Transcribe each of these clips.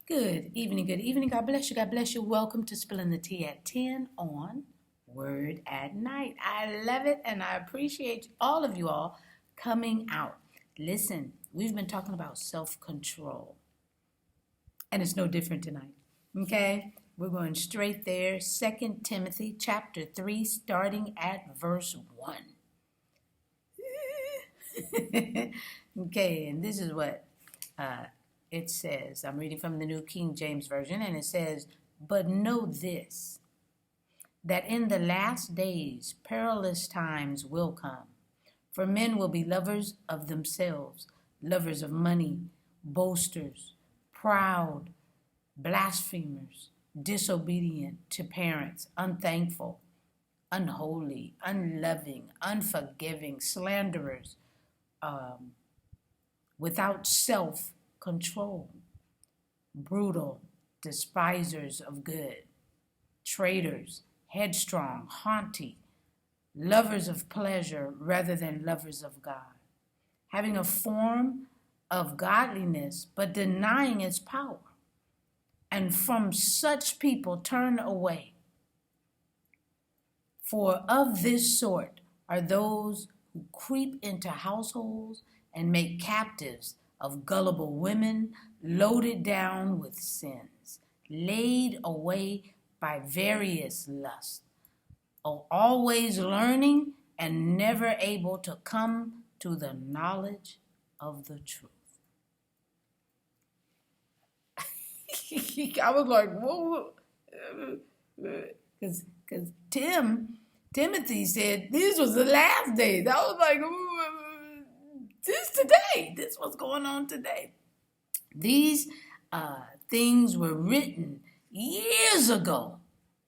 Good evening, good evening. God bless you, God bless you. Welcome to Spilling the Tea at 10 on Word at Night. I love it and I appreciate all of you all coming out. Listen, we've been talking about self-control and it's no different tonight, okay? We're going straight there. 2 Timothy chapter 3, starting at verse 1. Okay, and this is what it says. I'm reading from the New King James Version, and it says, "But know this, that in the last days perilous times will come. For men will be lovers of themselves, lovers of money, boasters, proud, blasphemers, disobedient to parents, unthankful, unholy, unloving, unforgiving, slanderers, without self-control, brutal, despisers of good, traitors, headstrong, haughty, lovers of pleasure rather than lovers of God, having a form of godliness but denying its power. And from such people turn away. For of this sort are those who creep into households and make captives of gullible women, loaded down with sins, laid away by various lusts, always learning and never able to come to the knowledge of the truth." I was like, whoa, because Timothy said this was the last days. I was like, this today. This was going on today. These things were written years ago,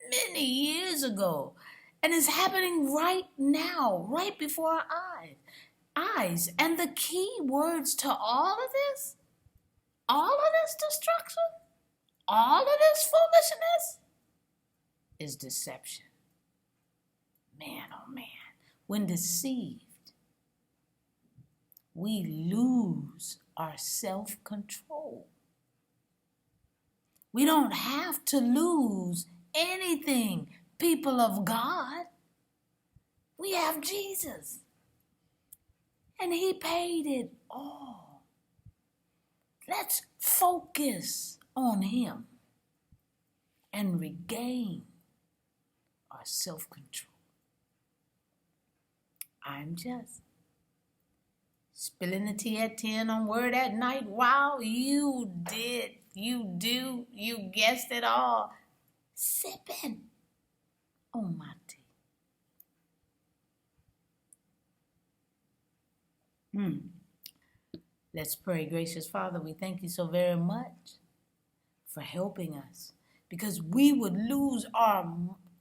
many years ago, and it's happening right now, right before our eyes. And the key words to all of this destruction, all of this foolishness is deception. Man, oh man, when deceived, we lose our self-control. We don't have to lose anything, people of God. We have Jesus, and he paid it all. Let's focus on him and regain our self-control. I'm just spilling the tea at 10 on Word at Night. Wow, you did, you do, you guessed it all. Sipping on my tea. Let's pray. Gracious Father, we thank you so very much for helping us, because we would lose our,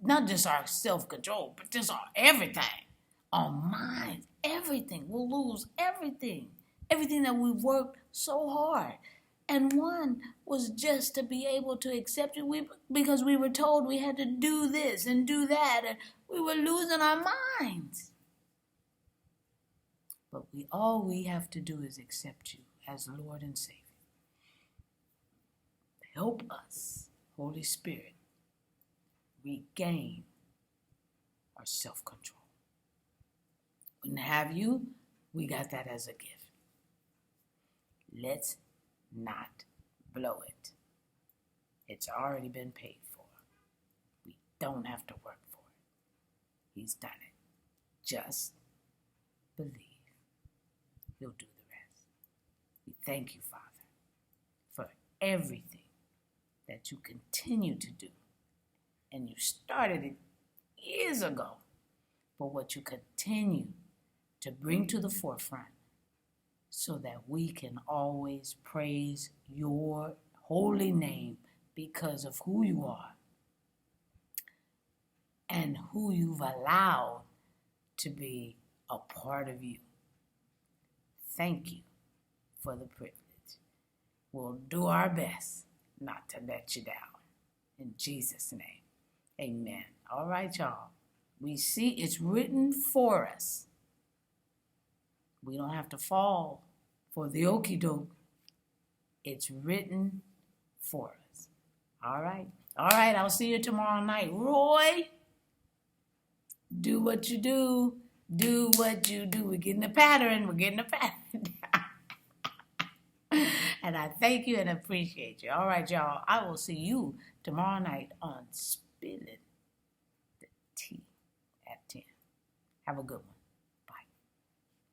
not just our self-control, but just our everything, our minds, everything. We'll lose everything that we worked so hard. And one was just to be able to accept it, because we were told we had to do this and do that, and we were losing our minds. But all we have to do is accept you as Lord and Savior. Help us, Holy Spirit, regain our self-control. Wouldn't have you, we got that as a gift. Let's not blow it. It's already been paid for. We don't have to work for it. He's done it. Just believe. He'll do the rest. We thank you, Father, for everything that you continue to do. And you started it years ago, for what you continue to bring to the forefront, so that we can always praise your holy name because of who you are and who you've allowed to be a part of you. Thank you for the privilege. We'll do our best not to let you down. In Jesus' name, amen. All right, y'all. We see it's written for us. We don't have to fall for the okie doke. It's written for us. All right. All right, I'll see you tomorrow night. Roy, do what you do. Do what you do. We're getting the pattern. And I thank you and appreciate you. All right, y'all. I will see you tomorrow night on Spilling the Tea at 10. Have a good one.